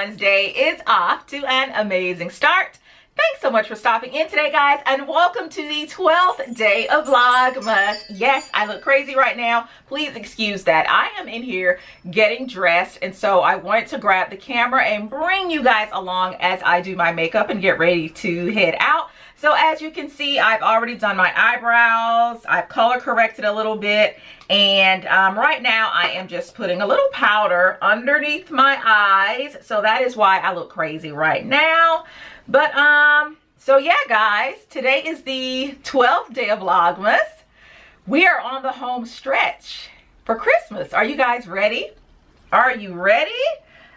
everyone's day is off to an amazing start. Thanks so much for stopping in today, guys, and welcome to the 12th day of Vlogmas. Yes, I look crazy right now. Please excuse that. I am in here getting dressed, and so I wanted to grab the camera and bring you guys along as I do my makeup and get ready to head out. So as you can see, I've already done my eyebrows. I've color corrected a little bit. And right now I am just putting a little powder underneath my eyes. So that is why I look crazy right now. But so yeah, guys, today is the 12th day of Vlogmas. We are on the home stretch for Christmas. Are you guys ready? Are you ready?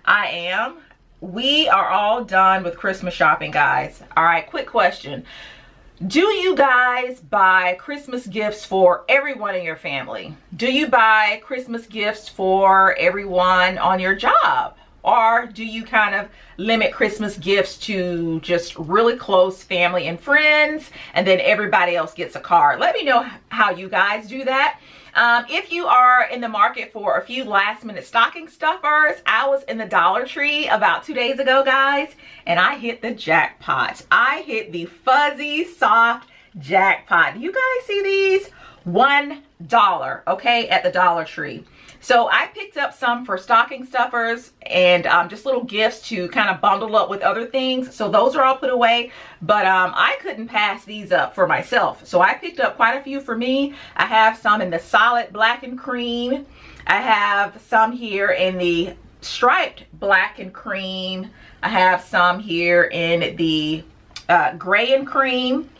I am. We are all done with Christmas shopping, guys. All right, quick question. Do you guys buy Christmas gifts for everyone in your family? Do you buy Christmas gifts for everyone on your job? Or do you kind of limit Christmas gifts to just really close family and friends, and then everybody else gets a card? Let me know how you guys do that. If you are in the market for a few last minute stocking stuffers, I was in the Dollar Tree about 2 days ago, guys, and I hit the jackpot. I hit the fuzzy soft jackpot. Do you guys see these? $1, okay, at the Dollar Tree. So I picked up some for stocking stuffers and just little gifts to kind of bundle up with other things. So those are all put away, but I couldn't pass these up for myself. So I picked up quite a few for me. I have some in the solid black and cream. I have some here in the striped black and cream. I have some here in the gray and cream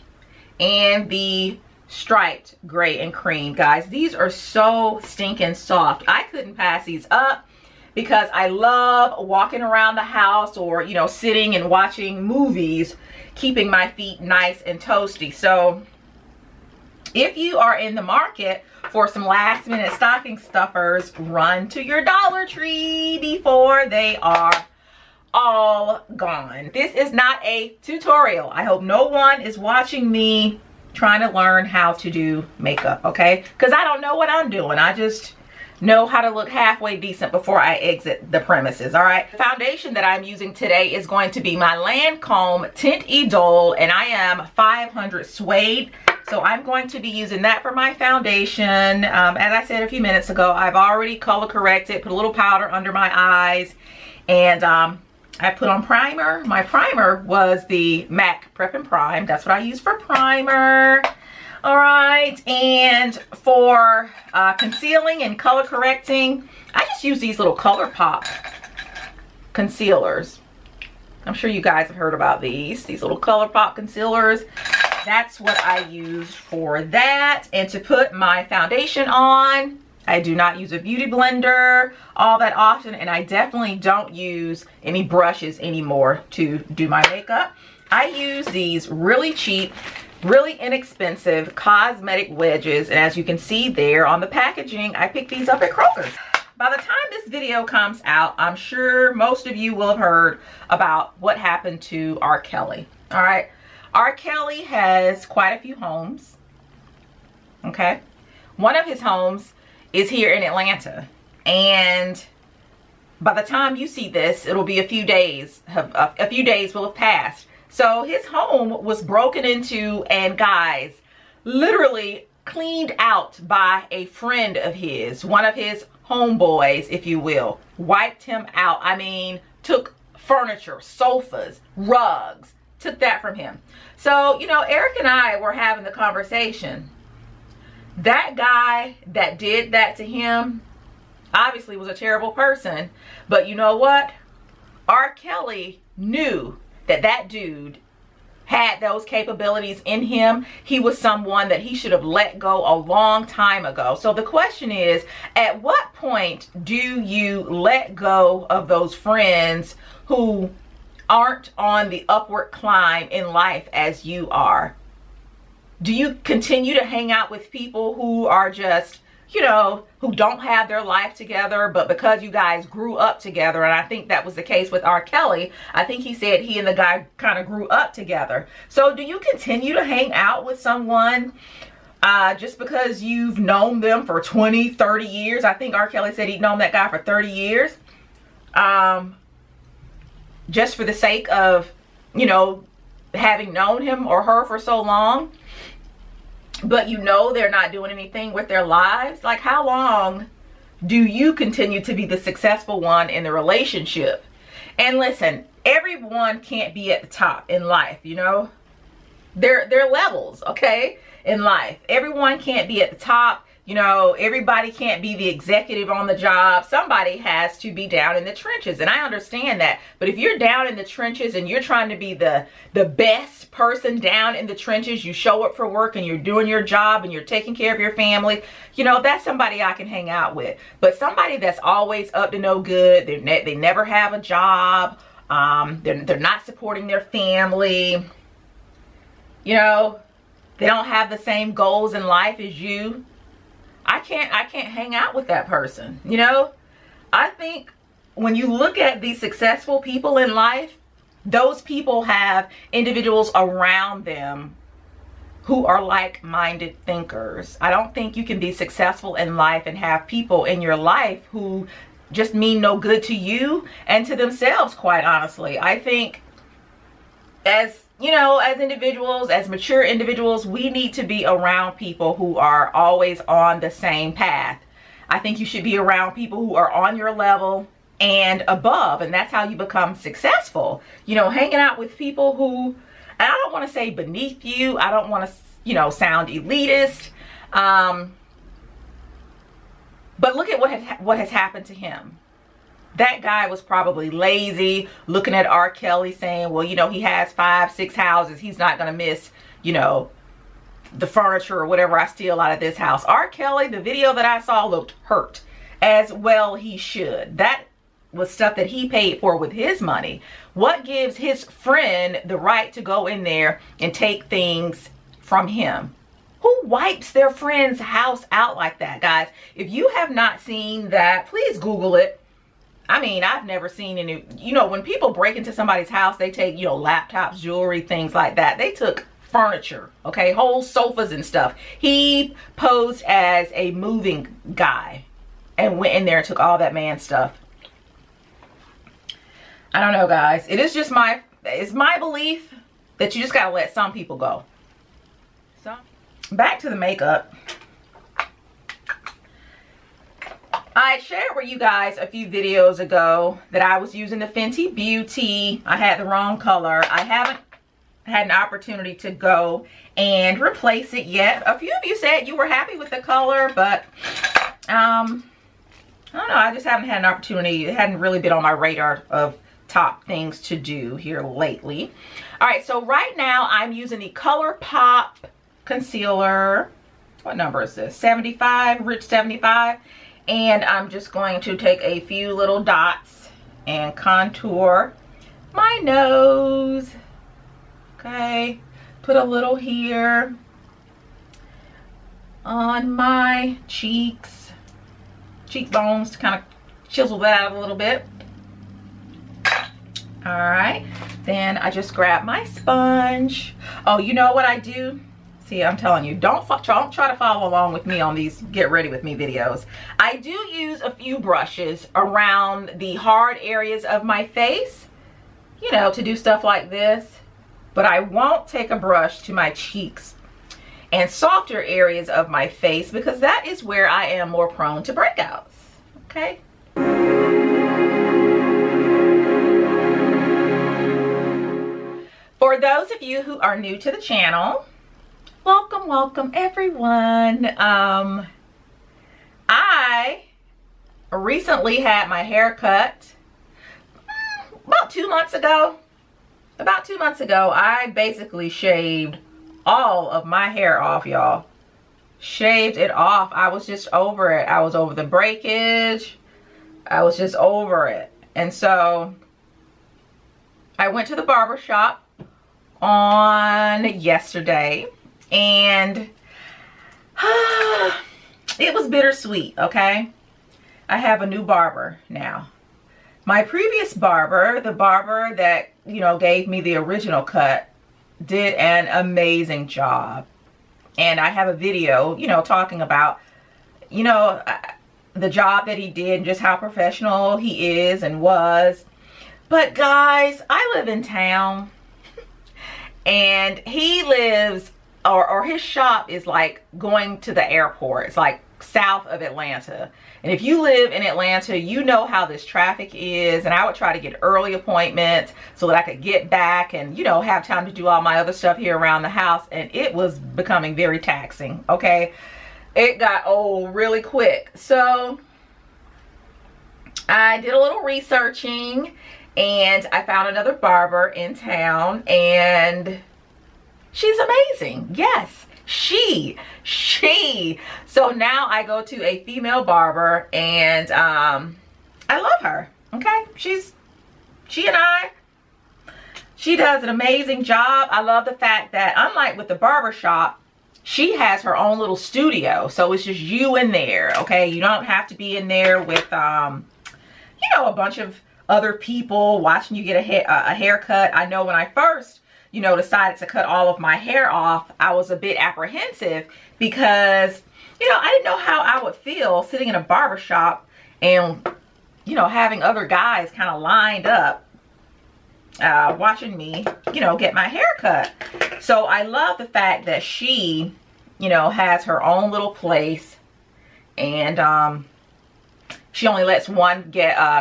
and the striped gray and cream. Guys, these are so stinking soft. I couldn't pass these up because I love walking around the house or, you know, sitting and watching movies, keeping my feet nice and toasty. So if you are in the market for some last minute stocking stuffers, run to your Dollar Tree before they are all gone. This is not a tutorial. I hope no one is watching me trying to learn how to do makeup, okay? Because I don't know what I'm doing. I just know how to look halfway decent before I exit the premises, all right? The foundation that I'm using today is going to be my Lancome Tint Idole, and I am 500 suede. So I'm going to be using that for my foundation. As I said a few minutes ago, I've already color corrected, put a little powder under my eyes, and I put on primer. My primer was the MAC Prep and Prime. That's what I use for primer. All right, and for concealing and color correcting, I just use these little ColourPop concealers. I'm sure you guys have heard about these little ColourPop concealers. That's what I use for that. And to put my foundation on, I do not use a beauty blender all that often, and I definitely don't use any brushes anymore to do my makeup. I use these really cheap, really inexpensive cosmetic wedges, and as you can see there on the packaging, I picked these up at Kroger's. By the time this video comes out, I'm sure most of you will have heard about what happened to R. Kelly. All right, R. Kelly has quite a few homes, okay? One of his homes is here in Atlanta, and by the time you see this, it'll be a few days will have passed. So his home was broken into and, guys, literally cleaned out by a friend of his, one of his homeboys, if you will. Wiped him out. I mean, took furniture, sofas, rugs, took that from him. So, you know, Eric and I were having the conversation. That guy that did that to him obviously was a terrible person, but you know what? R. Kelly knew that that dude had those capabilities in him. He was someone that he should have let go a long time ago. So the question is, at what point do you let go of those friends who aren't on the upward climb in life as you are? Do you continue to hang out with people who are just, you know, who don't have their life together, but because you guys grew up together, and I think that was the case with R. Kelly, I think he said he and the guy kind of grew up together. So do you continue to hang out with someone just because you've known them for 20, 30 years? I think R. Kelly said he'd known that guy for 30 years. just for the sake of, you know, having known him or her for so long, but you know they're not doing anything with their lives. Like, how long do you continue to be the successful one in the relationship? And listen, everyone can't be at the top in life, you know. There are levels, okay, in life. Everyone can't be at the top. You know, everybody can't be the executive on the job. Somebody has to be down in the trenches, and I understand that. But if you're down in the trenches and you're trying to be the best person down in the trenches, you show up for work and you're doing your job and you're taking care of your family, you know, that's somebody I can hang out with. But somebody that's always up to no good, they never have a job, they're not supporting their family, you know, they don't have the same goals in life as you. I can't hang out with that person, you know. I think when you look at these successful people in life, those people have individuals around them who are like-minded thinkers. I don't think you can be successful in life and have people in your life who just mean no good to you and to themselves, quite honestly. I think as, you know, as individuals, as mature individuals, we need to be around people who are always on the same path. I think you should be around people who are on your level and above, and that's how you become successful. You know, hanging out with people who, and I don't want to say beneath you, I don't want to, you know, sound elitist, but look at what has happened to him. That guy was probably lazy, looking at R. Kelly saying, well, you know, he has 5, 6 houses. He's not going to miss, you know, the furniture or whatever I steal out of this house. R. Kelly, the video that I saw, looked hurt. As well he should. That was stuff that he paid for with his money. What gives his friend the right to go in there and take things from him? Who wipes their friend's house out like that, guys? If you have not seen that, please Google it. I mean, I've never seen any, you know, when people break into somebody's house, they take, you know, laptops, jewelry, things like that. They took furniture, okay, whole sofas and stuff. He posed as a moving guy and went in there and took all that man's stuff. I don't know, guys. It is just it's my belief that you just gotta let some people go. So, back to the makeup. I shared with you guys a few videos ago that I was using the Fenty Beauty. I had the wrong color. I haven't had an opportunity to go and replace it yet. A few of you said you were happy with the color, but I don't know. I just haven't had an opportunity. It hadn't really been on my radar of top things to do here lately. All right, so right now I'm using the ColourPop concealer. What number is this? 75, Rich 75. And I'm just going to take a few little dots and contour my nose. Okay, put a little here on my cheekbones to kind of chisel that out a little bit. All right, then I just grab my sponge. Oh, you know what I do? See, I'm telling you, don't try to follow along with me on these get ready with me videos. I do use a few brushes around the hard areas of my face, you know, to do stuff like this. But I won't take a brush to my cheeks and softer areas of my face because that is where I am more prone to breakouts, okay? For those of you who are new to the channel, welcome everyone. I recently had my hair cut about 2 months ago. About 2 months ago, I basically shaved all of my hair off, y'all. Shaved it off. I was just over it. I was over the breakage. I was just over it. And so I went to the barber shop on yesterday. And it was bittersweet, okay? I have a new barber now. My previous barber, the barber that, you know, gave me the original cut, did an amazing job. And I have a video, you know, talking about, you know, the job that he did and just how professional he is and was. But guys, I live in town and he lives, or his shop is like going to the airport. It's like south of Atlanta. And if you live in Atlanta, you know how this traffic is. And I would try to get early appointments so that I could get back and, you know, have time to do all my other stuff here around the house. And it was becoming very taxing, okay? It got old really quick. So I did a little researching and I found another barber in town, and she's amazing. Yes, she. So now I go to a female barber, and I love her. Okay, she does an amazing job. I love the fact that, unlike with the barber shop, she has her own little studio, so it's just you in there. Okay, you don't have to be in there with you know, a bunch of other people watching you get a haircut. I know when I first, you know, decided to cut all of my hair off, I was a bit apprehensive because, you know, I didn't know how I would feel sitting in a barber shop and, you know, having other guys kind of lined up watching me, you know, get my hair cut. So I love the fact that she, you know, has her own little place, and she only lets one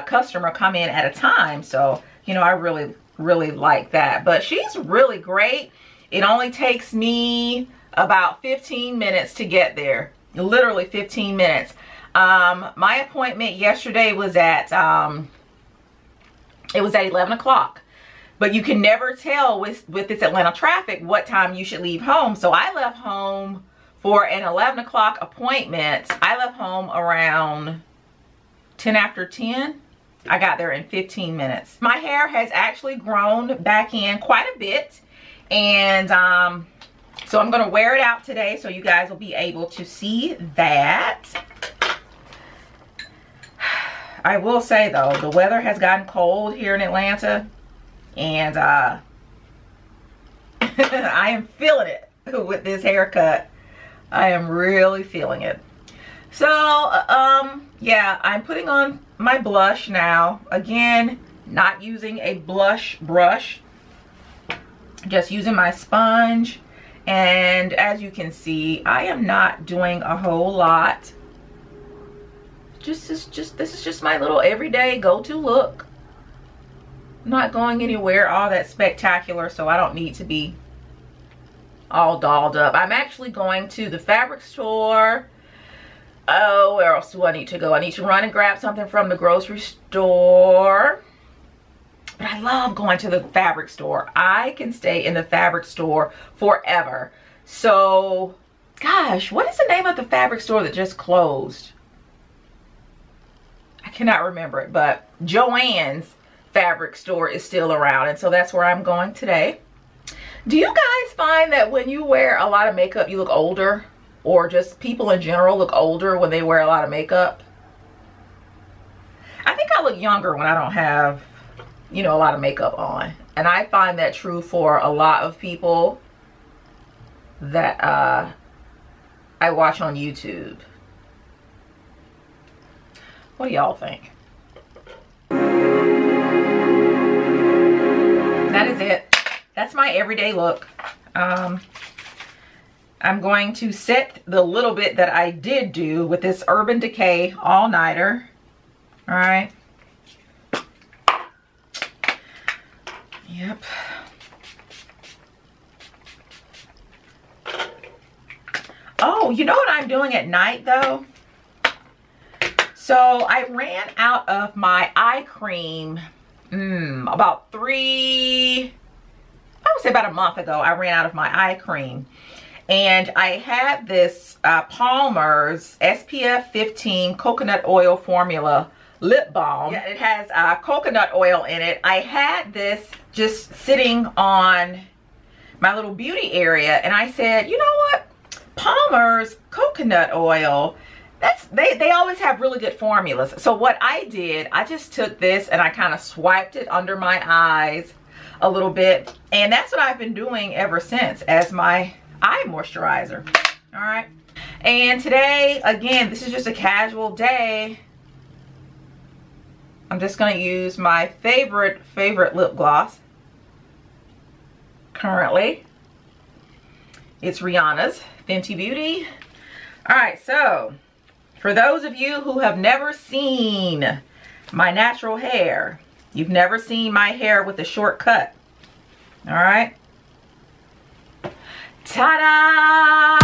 customer come in at a time. So, you know, I really like that. But she's really great. It only takes me about 15 minutes to get there. Literally 15 minutes. My appointment yesterday was at, it was at 11 o'clock. But you can never tell with this Atlanta traffic what time you should leave home. So I left home for an 11 o'clock appointment. I left home around 10 after 10. I got there in 15 minutes. My hair has actually grown back in quite a bit, and so I'm gonna wear it out today so you guys will be able to see that. I will say though, the weather has gotten cold here in Atlanta, and I am feeling it with this haircut. I am really feeling it. So, yeah, I'm putting on my blush now. Again, not using a blush brush, just using my sponge. And as you can see, I am not doing a whole lot. This is just my little everyday go-to look. I'm not going anywhere all that spectacular, so I don't need to be all dolled up. I'm actually going to the fabric store. Oh, where else do I need to go? I need to run and grab something from the grocery store. But I love going to the fabric store. I can stay in the fabric store forever. So, gosh, what is the name of the fabric store that just closed? I cannot remember it, but Joann's fabric store is still around, and so that's where I'm going today. Do you guys find that when you wear a lot of makeup, you look older? Or just people in general look older when they wear a lot of makeup? I think I look younger when I don't have, you know, a lot of makeup on. And I find that true for a lot of people that I watch on YouTube. What do y'all think? That is it. That's my everyday look. I'm going to set the little bit that I did do with this Urban Decay all-nighter. All right. Yep. Oh, you know what I'm doing at night though? So I ran out of my eye cream about I would say about a month ago. I ran out of my eye cream. And I had this Palmer's SPF 15 coconut oil formula lip balm. Yeah, it has coconut oil in it. I had this just sitting on my little beauty area, and I said, you know what? Palmer's coconut oil, they always have really good formulas. So what I did, I just took this and I kind of swiped it under my eyes a little bit, and that's what I've been doing ever since as my eye moisturizer. All right, and today again, this is just a casual day. I'm just going to use my favorite lip gloss currently. It's Rihanna's Fenty Beauty. All right, so for those of you who have never seen my natural hair, you've never seen my hair with a short cut. All right. Ta-da!